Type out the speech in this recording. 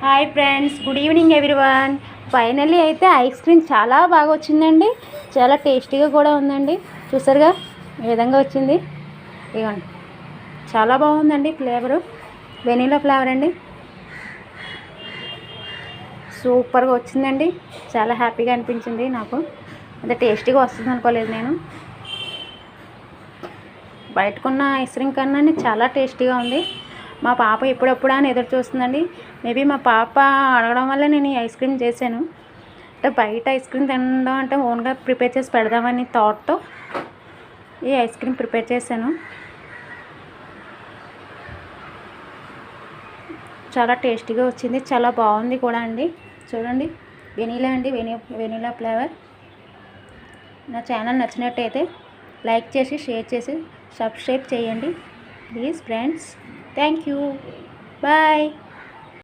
Hi friends, good evening everyone. Finally అయితే ice cream చాలా బాగా వచ్చిందండి. చాలా టేస్టీగా కూడా ఉందండి. చూసారుగా ఏ విధంగా వచ్చింది. ఇవ్వండి, చాలా బాగుందండి. ఫ్లేవరు వెనీలా ఫ్లేవర్ అండి. సూపర్గా వచ్చిందండి. చాలా హ్యాపీగా అనిపించింది నాకు. అంత టేస్టీగా వస్తుంది అనుకోలేదు నేను. బయటకున్న ఐస్ క్రీమ్ కన్నా చాలా టేస్టీగా ఉంది. మా పాప ఎప్పుడప్పుడు అని ఎదురు చూస్తుందండి. మేబీ మా పాప అడగడం వల్ల నేను ఈ ఐస్ క్రీమ్ చేశాను. అంటే బయట ఐస్ క్రీమ్ తినడం అంటే ఓన్గా ప్రిపేర్ చేసి పెడదామని థాట్తో ఈ ఐస్ క్రీమ్ ప్రిపేర్ చేశాను. చాలా టేస్టీగా వచ్చింది, చాలా బాగుంది కూడా అండి. చూడండి, వెనీలా అండి, వెనీలా ఫ్లేవర్. నా ఛానల్ నచ్చినట్టయితే లైక్ చేసి, షేర్ చేసి, సబ్స్క్రైబ్ చేయండి please friends. Thank you. Bye.